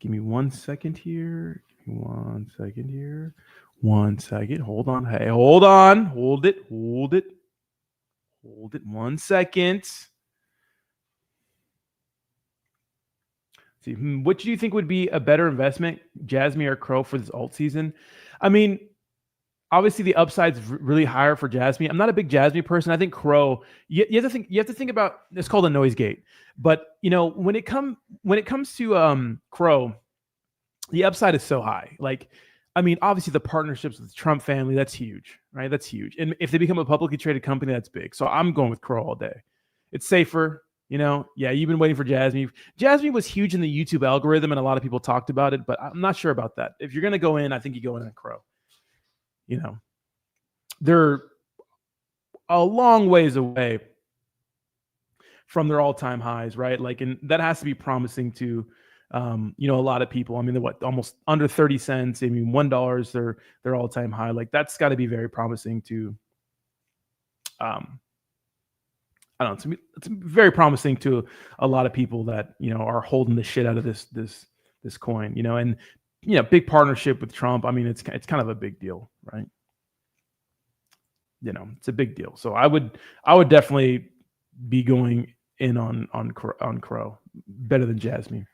Give me 1 second here. 1 second here. 1 second. Hold on. Hey, hold on. Hold it. 1 second. See, what do you think would be a better investment, Jasmine or Crow, for this alt season? I mean, obviously the upside's really higher for Jasmine. I'm not a big Jasmine person. I think Crow. You have to think about. It's called a noise gate. But you know, when it comes to Crow, the upside is so high. Like, I mean, obviously the partnerships with the Trump family, that's huge, right? That's huge. And if they become a publicly traded company, that's big. So I'm going with Crow all day. It's safer. You know, yeah, you've been waiting for Jasmine. Jasmine was huge in the YouTube algorithm, and a lot of people talked about it, but I'm not sure about that. If you're going to go in, I think you go in on Crow. You know, they're a long ways away from their all-time highs, right? Like, and that has to be promising to, you know, a lot of people. I mean, they're what, almost under 30 cents. I mean, $1 is their all-time high. Like, that's got to be very promising to, I don't know. It's very promising to a lot of people that, you know, are holding the shit out of this coin, you know, and, you know, big partnership with Trump. I mean, it's kind of a big deal, right? You know, it's a big deal. So I would definitely be going in on Crow better than Jasmine.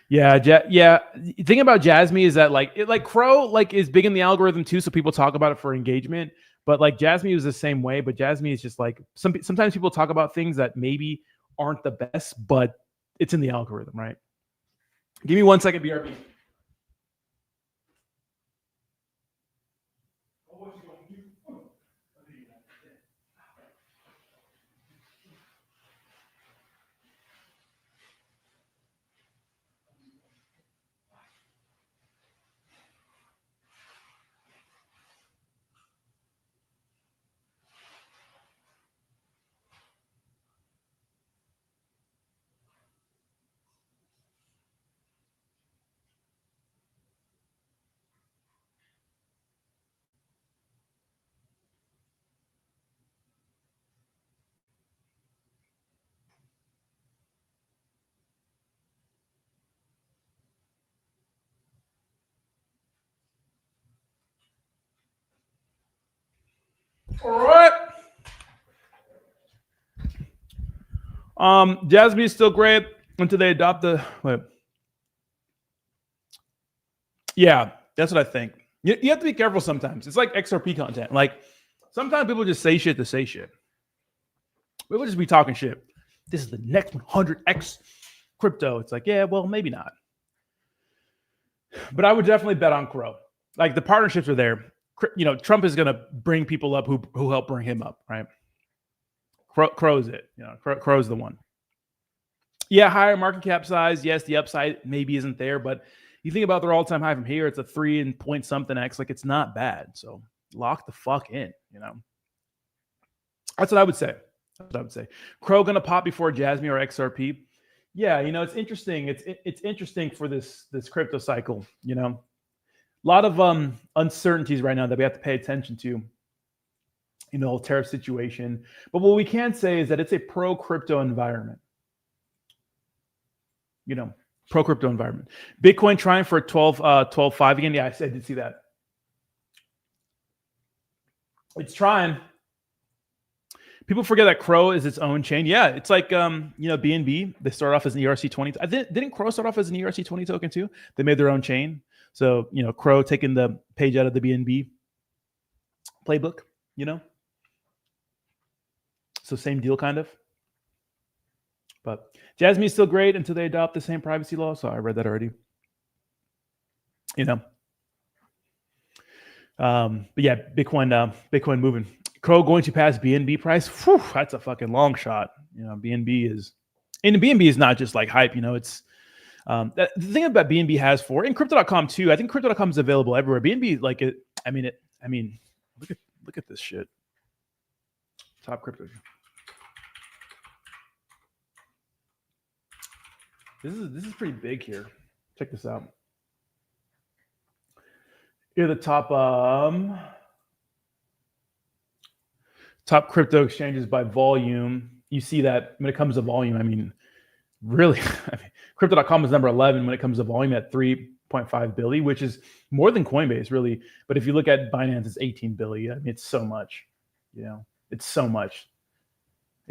Yeah. The thing about Jasmine is that like Crow like is big in the algorithm too, so people talk about it for engagement. But like Jasmine was the same way. But Jasmine is just like sometimes people talk about things that maybe aren't the best, but it's in the algorithm, right? Give me 1 second, BRB. All right. Jasmine is still great until they adopt the. Wait. Yeah, that's what I think. You have to be careful sometimes. It's like XRP content. Like sometimes people just say shit to say shit. People just be talking shit. This is the next 100x crypto. It's like, yeah, well, maybe not. But I would definitely bet on Crow. Like the partnerships are there. You know, Trump is going to bring people up who help bring him up, right? Crow's it. You know, Crow's the one. Yeah, higher market cap size. Yes, the upside maybe isn't there, but you think about their all-time high from here, it's a 3 and point something X. Like, it's not bad. So lock the fuck in, you know. That's what I would say. That's what I would say. Crow going to pop before Jasmine or XRP. Yeah, you know, it's interesting. It's interesting for this crypto cycle, you know. A lot of uncertainties right now that we have to pay attention to. You know, tariff situation. But what we can say is that it's a pro-crypto environment. You know, pro-crypto environment. Bitcoin trying for 12.5 again. Yeah, I did see that. It's trying. People forget that Crow is its own chain. Yeah, it's like, you know, BNB. They start off as an ERC20. Didn't Crow start off as an ERC20 token too? They made their own chain. So, you know, Crow taking the page out of the BNB playbook, you know? So same deal, kind of. But Jasmine is still great until they adopt the same privacy law. So I read that already. You know. But yeah, Bitcoin moving. Crow going to pass BNB price. Whew, that's a fucking long shot. You know, BNB is not just like hype. You know, it's the thing about BNB has for and Crypto.com too. I think Crypto.com is available everywhere. BNB, like it. I mean, look at this shit. Top crypto. This is pretty big here. Check this out. Here are the top crypto exchanges by volume. You see that when it comes to volume, I mean, really, Crypto.com is number 11 when it comes to volume at 3.5 billion, which is more than Coinbase, really. But if you look at Binance, it's 18 billion. I mean, it's so much. You know, it's so much.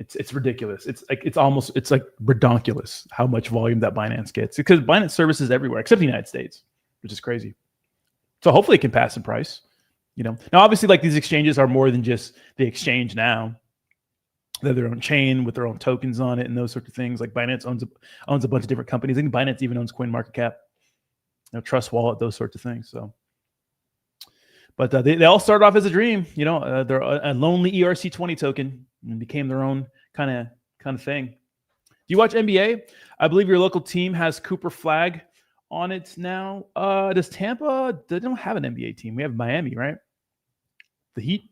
It's ridiculous. It's like redonkulous how much volume that Binance gets because Binance services everywhere except the United States, which is crazy. So hopefully it can pass in price. You know, now obviously like these exchanges are more than just the exchange now. They have their own chain with their own tokens on it and those sorts of things. Like Binance owns a bunch of different companies. I think Binance even owns CoinMarketCap, you know, Trust Wallet, those sorts of things. So, but they all started off as a dream. You know, they're a lonely ERC20 token and became their own kind of thing. Do you watch NBA? I believe your local team has Cooper Flag on it now. Does Tampa? They don't have an NBA team. We have Miami, right? The Heat.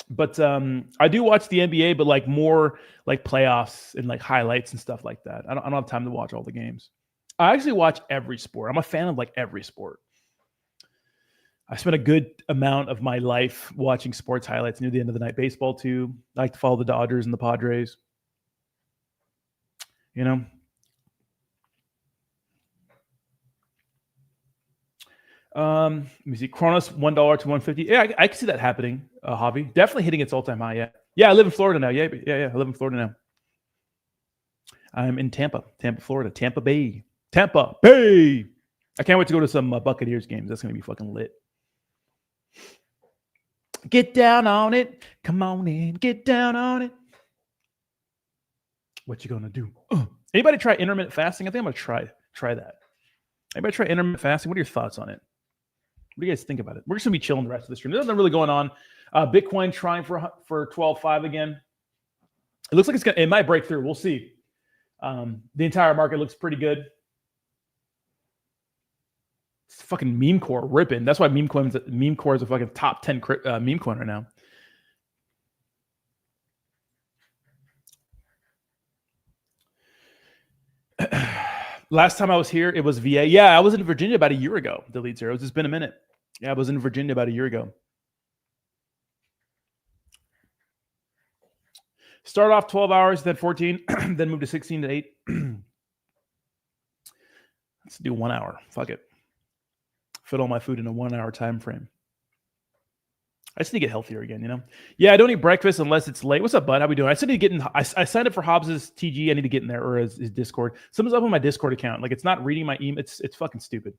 But I do watch the NBA, but like more like playoffs and like highlights and stuff like that. I don't have time to watch all the games. I actually watch every sport. I'm a fan of like every sport. I spent a good amount of my life watching sports highlights near the end of the night. Baseball too. I like to follow the Dodgers and the Padres. You know. Let me see. CRONOS $1 to 150. Yeah, I can see that happening. Javi definitely hitting its all-time high. Yeah. I live in Florida now. Yeah. I live in Florida now. I'm in Tampa, Florida. Tampa Bay. I can't wait to go to some Buccaneers games. That's gonna be fucking lit. Get down on it. Come on in. Get down on it. What you gonna do? Anybody try intermittent fasting? I think I'm gonna try that. Anybody try intermittent fasting? What are your thoughts on it? What do you guys think about it? We're just gonna be chilling the rest of the stream. There's nothing really going on. Bitcoin trying for 12.5 again. It looks like it might break through. We'll see. The entire market looks pretty good. It's fucking meme core ripping. That's why meme core is a fucking top 10 meme coin right now. Last time I was here, it was VA. Yeah, I was in Virginia about a year ago. Delete zeros. It's been a minute. Yeah, I was in Virginia about a year ago. Start off 12 hours, then 14, then move to 16 to 8. Let's do 1 hour. Fuck it. Fit all my food in a 1 hour time frame. I just need to get healthier again, you know? Yeah, I don't eat breakfast unless it's late. What's up, bud? How we doing? I still need to get in. I signed up for Hobbs's TG. I need to get in there, or his Discord. Something's up on my Discord account. Like, it's not reading my email. It's fucking stupid.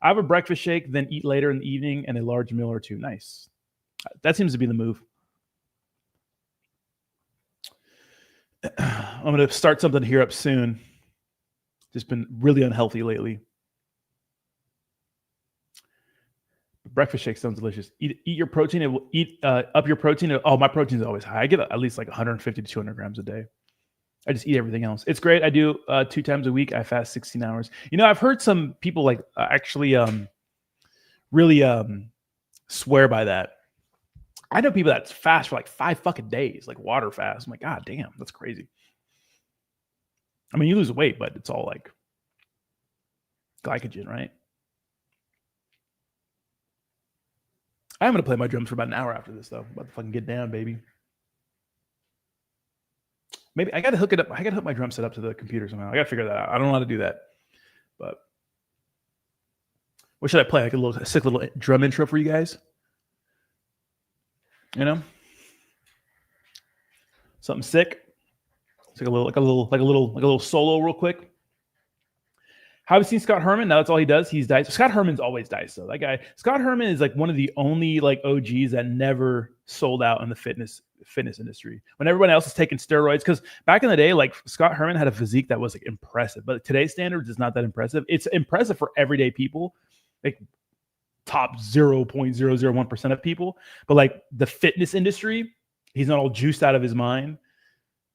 I have a breakfast shake, then eat later in the evening, and a large meal or two. Nice. That seems to be the move. I'm going to start something here up soon. Just been really unhealthy lately. Breakfast shake sounds delicious. Eat your protein. It will eat up your protein. Oh, my protein is always high. I get at least like 150 to 200 grams a day. I just eat everything else. It's great. I do 2 times a week. I fast 16 hours. You know, I've heard some people like actually really swear by that. I know people that fast for like 5 fucking days, like water fast. I'm like, God damn, that's crazy. I mean, you lose weight, but it's all like glycogen, right? I'm going to play my drums for about an hour after this, though. I'm about to fucking get down, baby. Maybe I got to hook it up. I got to hook my drum set up to the computer somehow. I got to figure that out. I don't know how to do that. But what should I play? Like a sick little drum intro for you guys? You know? Something sick. It's like a little solo real quick. Have you seen Scott Herman? No, that's all he does. He's diced. Scott Herman's always diced, though. That guy, Scott Herman is like one of the only like OGs that never sold out in the fitness industry. When everyone else is taking steroids, because back in the day, like Scott Herman had a physique that was like impressive, but today's standards is not that impressive. It's impressive for everyday people, like top 0.001% of people, but like the fitness industry, he's not all juiced out of his mind.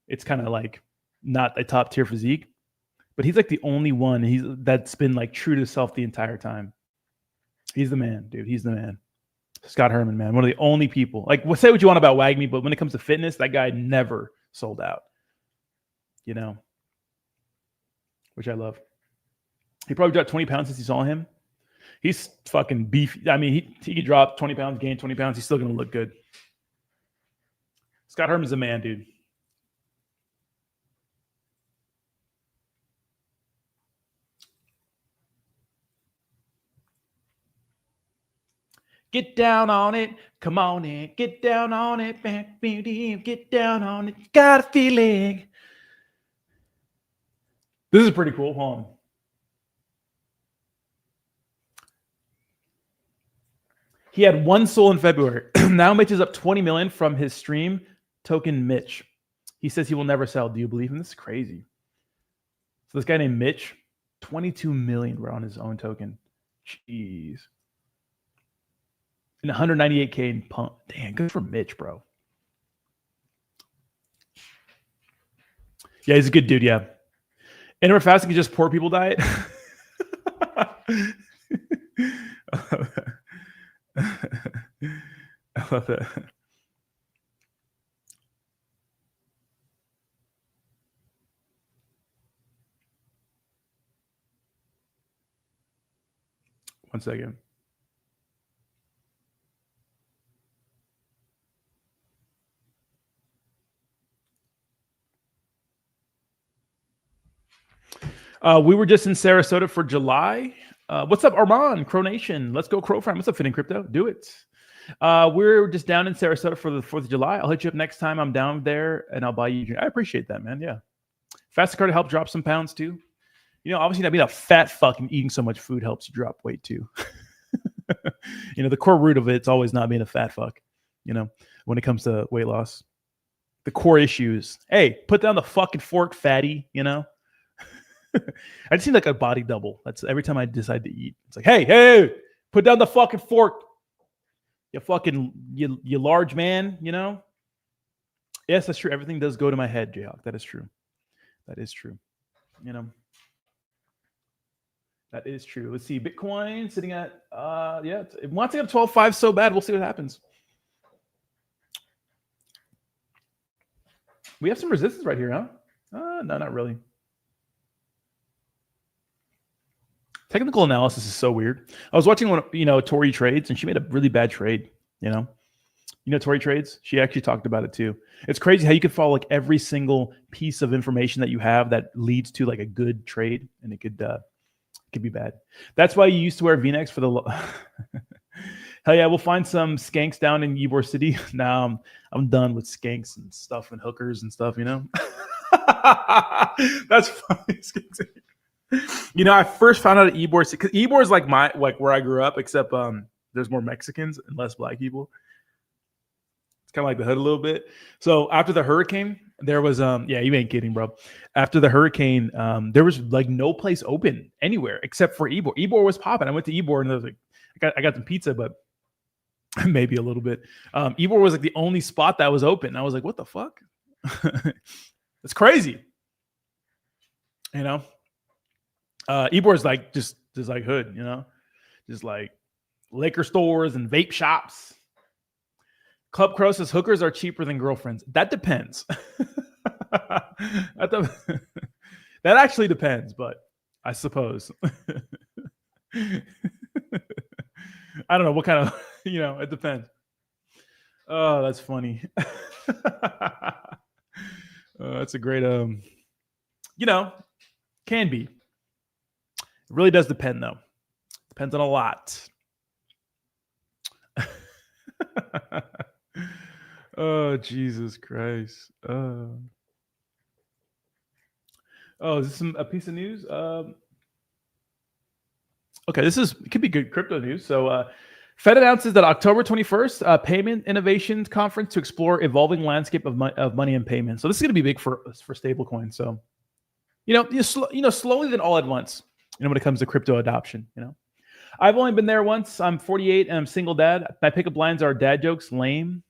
It's kind of like not a top tier physique. But he's like the only one that's been like true to self the entire time. He's the man, dude. He's the man. Scott Herman, man. One of the only people. Like, say what you want about WAGMI, but when it comes to fitness, that guy never sold out. You know? Which I love. He probably dropped 20 pounds since you saw him. He's fucking beefy. I mean, he could drop 20 pounds, gain 20 pounds. He's still going to look good. Scott Herman's a man, dude. Get down on it. Come on in. Get down on it. Get down on it. Got a feeling. This is pretty cool. Hold on. He had 1 soul in February. Now Mitch is up 20 million from his stream token Mitch. He says he will never sell. Do you believe him? This is crazy. So this guy named Mitch, 22 million were on his own token. Jeez. And 198K in pump. Damn, good for Mitch, bro. Yeah, he's a good dude, yeah. Intermittent fasting is just poor people diet. I love that. One second. We were just in Sarasota for July. What's up, Armand? Crow Nation. Let's go, Crow Farm. What's up, Fitting Crypto? Do it. We're just down in Sarasota for the 4th of July. I'll hit you up next time I'm down there, and I'll buy you a drink. I appreciate that, man. Yeah. Fasted cardio help drop some pounds, too. You know, obviously, not being a fat fuck and eating so much food helps you drop weight, too. You know, the core root of it's always not being a fat fuck, you know, when it comes to weight loss. The core issues. Hey, put down the fucking fork, fatty, you know? I just seem like a body double. That's every time I decide to eat. It's like, hey, put down the fucking fork. You large man, you know? Yes, that's true. Everything does go to my head, Jayhawk. That is true. That is true. You know? That is true. Let's see. Bitcoin sitting at, it wants to get 12.5 so bad. We'll see what happens. We have some resistance right here, huh? No, not really. Technical analysis is so weird. I was watching Tori Trades, and she made a really bad trade, you know? Tori Trades? She actually talked about it too. It's crazy how you could follow like every single piece of information that you have that leads to like a good trade, and it could be bad. That's why you used to wear V-necks for the Hell yeah, we'll find some skanks down in Ybor City. Now I'm done with skanks and stuff and hookers and stuff, you know? That's funny. You know, I first found out at Ybor City, because Ybor is like where I grew up, except there's more Mexicans and less black people. It's kind of like the hood a little bit. So after the hurricane, there was yeah, you ain't kidding, bro. After the hurricane, there was like no place open anywhere except for Ybor. Ybor was popping. I went to Ybor and I was like, I got some pizza, but maybe a little bit. Ybor was like the only spot that was open. I was like, what the fuck? It's crazy. You know? Ybor is like just like hood, you know? Just like liquor stores and vape shops. Club Crow says hookers are cheaper than girlfriends. That depends. That actually depends, but I suppose. I don't know what kind of, you know, it depends. Oh, that's funny. That's a great, you know, can be. It really does depend, though. Depends on a lot. Oh, Jesus Christ. Oh, is this a piece of news? Okay, it could be good crypto news. So Fed announces that October 21st, Payment Innovations Conference to explore evolving landscape of money and payments. So this is going to be big for stablecoin. So, slowly than all at once, when it comes to crypto adoption, I've only been there once. I'm 48 and I'm single dad. My pickup lines are dad jokes, lame.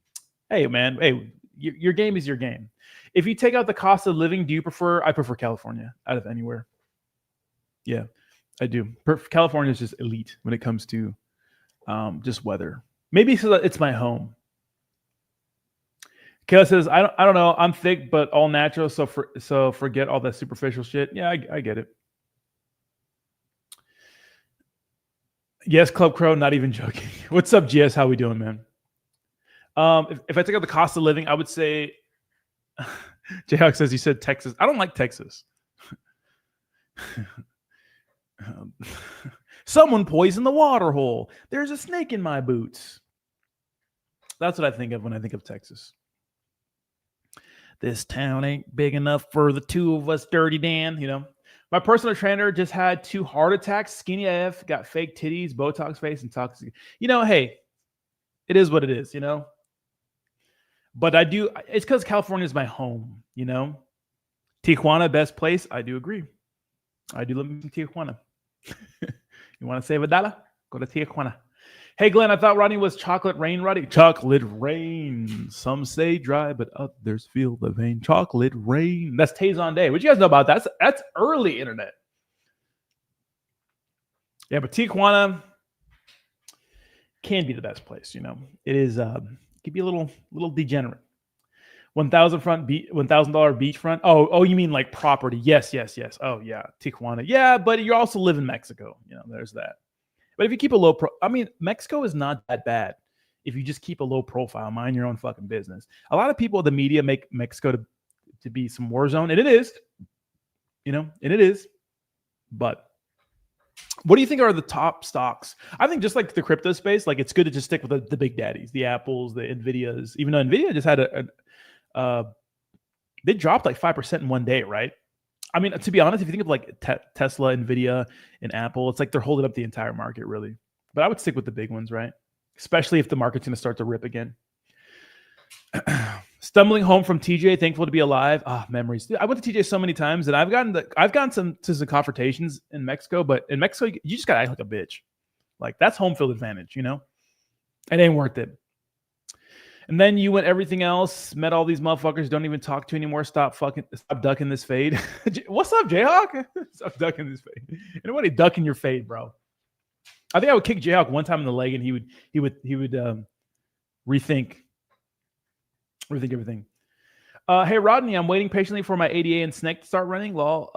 Hey, man. Hey, your game is your game. If you take out the cost of living, I prefer California out of anywhere. Yeah, I do. California is just elite when it comes to just weather. Maybe so that it's my home. Kayla says, I don't know. I'm thick, but all natural. So forget all that superficial shit. Yeah, I get it. Yes, Club Crow, not even joking. What's up, GS? How we doing, man? If I take out the cost of living, I would say, Jayhawk says, you said Texas. I don't like Texas. Someone poisoned the water hole. There's a snake in my boots. That's what I think of when I think of Texas. This town ain't big enough for the two of us, Dirty Dan, My personal trainer just had 2 heart attacks, skinny AF, got fake titties, Botox face, and toxic. Hey, it is what it is, But it's because California is my home, Tijuana, best place. I do agree. I do live in Tijuana. You want to save $1? Go to Tijuana. Hey, Glenn, I thought Rodney was chocolate rain, Rodney. Chocolate rain. Some say dry, but others feel the vein. Chocolate rain. That's Tazon Day. What you guys know about that? That's early internet. Yeah, but Tijuana can be the best place, It is, it could be a little degenerate. $1,000 beachfront. Oh, you mean like property? Yes. Oh yeah, Tijuana. Yeah, but you also live in Mexico. There's that. But if you keep a Mexico is not that bad if you just keep a low profile, mind your own fucking business. A lot of people, the media make Mexico to be some war zone, and it is. And it is. But what do you think are the top stocks? I think just like the crypto space, like it's good to just stick with the big daddies, the Apples, the Nvidias. Even though Nvidia just had they dropped like 5% in one day, right? I mean, to be honest, if you think of like Tesla, Nvidia, and Apple, it's like they're holding up the entire market, really. But I would stick with the big ones, right? Especially if the market's going to start to rip again. Stumbling home from TJ, thankful to be alive. Memories. I went to TJ so many times, and I've gotten some confrontations in Mexico. But in Mexico, you just gotta act like a bitch. Like that's home field advantage, It ain't worth it. And then you went everything else, met all these motherfuckers, don't even talk to anymore. Stop ducking this fade. What's up, Jayhawk? Stop ducking this fade. Anybody ducking your fade, bro? I think I would kick Jayhawk one time in the leg, and he would rethink everything. Hey Rodney, I'm waiting patiently for my ADA and Snake to start running. Lol.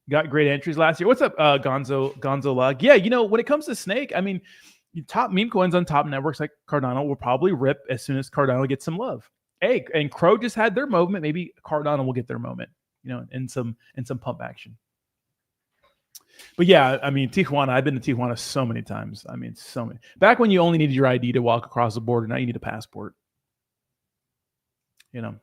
Got great entries last year. What's up, Gonzo Log? Yeah, when it comes to Snake, I mean, top meme coins on top networks like Cardano will probably rip as soon as Cardano gets some love. Hey, and Crow just had their moment. Maybe Cardano will get their moment, in some pump action. But yeah, I mean, Tijuana, I've been to Tijuana so many times. I mean, so many. Back when you only needed your ID to walk across the border, now you need a passport. You know.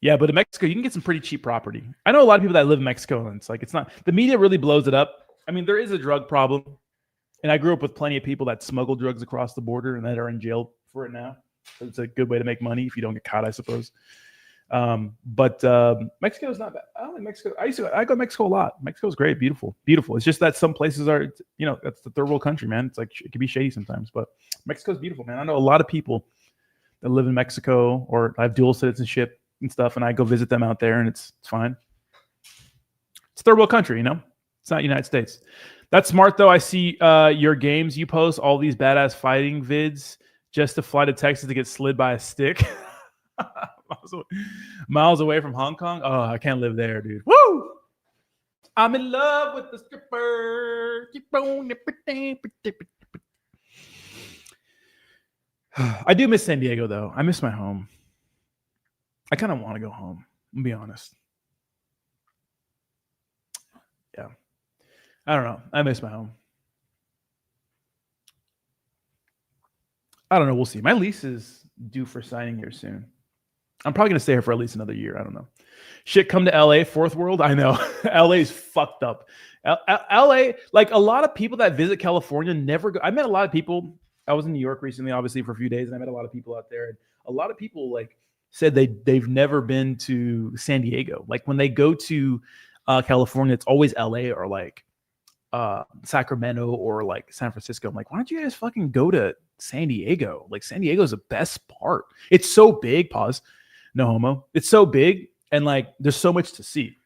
Yeah, but in Mexico, you can get some pretty cheap property. I know a lot of people that live in Mexico, and it's like, it's not, the media really blows it up. I mean, there is a drug problem. And I grew up with plenty of people that smuggle drugs across the border and that are in jail for it now. So it's a good way to make money if you don't get caught, I suppose. But Mexico is not bad. I don't like Mexico. I go to Mexico a lot. Mexico is great, beautiful. It's just that some places are, that's the third world country, man. It's like, it can be shady sometimes, but Mexico is beautiful, man. I know a lot of people that live in Mexico or have dual citizenship and stuff, and I go visit them out there, and it's fine. It's a third world country, It's not United States. That's smart, though. I see your games you post, all these badass fighting vids, just to fly to Texas to get slid by a stick. Miles away from Hong Kong. Oh, I can't live there, dude. Woo! I'm in love with the stripper. I do miss San Diego, though. I miss my home. I kind of want to go home, I'll be honest. Yeah. I don't know. I miss my home. I don't know. We'll see. My lease is due for signing here soon. I'm probably going to stay here for at least another year. I don't know. Shit, come to LA, fourth world. I know. LA's fucked up. LA, like a lot of people that visit California never go. I met a lot of people. I was in New York recently, obviously, for a few days, and I met a lot of people out there. And a lot of people like said they've never been to San Diego. Like when they go to California, it's always LA or like Sacramento or like San Francisco. I'm like, why don't you guys fucking go to San Diego? Like San Diego's the best part. It's so big. Pause. No homo. It's so big, and like there's so much to see.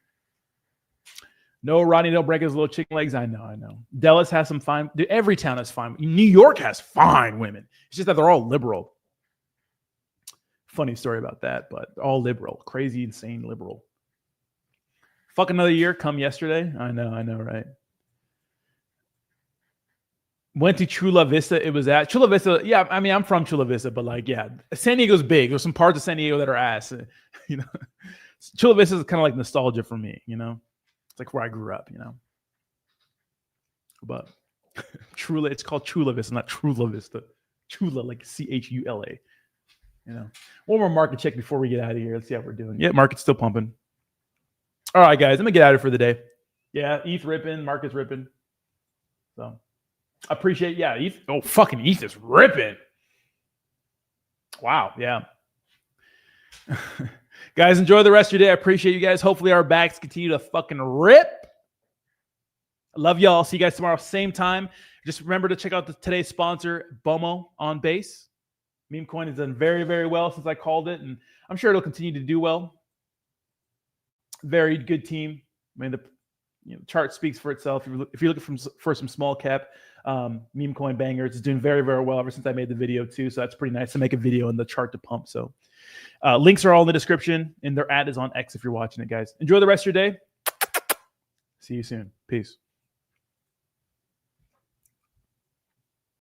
No, Rodney, don't break his little chicken legs. I know. Dallas has some fine. Dude, every town has fine. New York has fine women. It's just that they're all liberal. Funny story about that, but all liberal. Crazy, insane liberal. Fuck another year. Come yesterday. I know, right? Went to Chula Vista. It was at Chula Vista. Yeah, I mean, I'm from Chula Vista, but like, yeah, San Diego's big. There's some parts of San Diego that are ass. Chula Vista is kind of like nostalgia for me. It's like where I grew up. But Chula, it's called Chula Vista, not Chula Vista. Chula, like Chula. One more market check before we get out of here. Let's see how we're doing. Yeah, market's still pumping. All right, guys, I'm gonna get out of here for the day. Yeah, ETH ripping, market's ripping. So. I appreciate, yeah. ETH, fucking ETH is ripping. Wow, yeah. Guys, enjoy the rest of your day. I appreciate you guys. Hopefully our backs continue to fucking rip. I love y'all. See you guys tomorrow, same time. Just remember to check out today's sponsor, BOMO on Base. Meme coin has done very, very well since I called it, and I'm sure it'll continue to do well. Very good team. I mean, the chart speaks for itself. If you're looking for some small cap meme coin bangers, it's doing very, very well ever since I made the video too. So that's pretty nice to make a video on the chart to pump. So links are all in the description, and their ad is on X if you're watching it, guys. Enjoy the rest of your day. See you soon. Peace.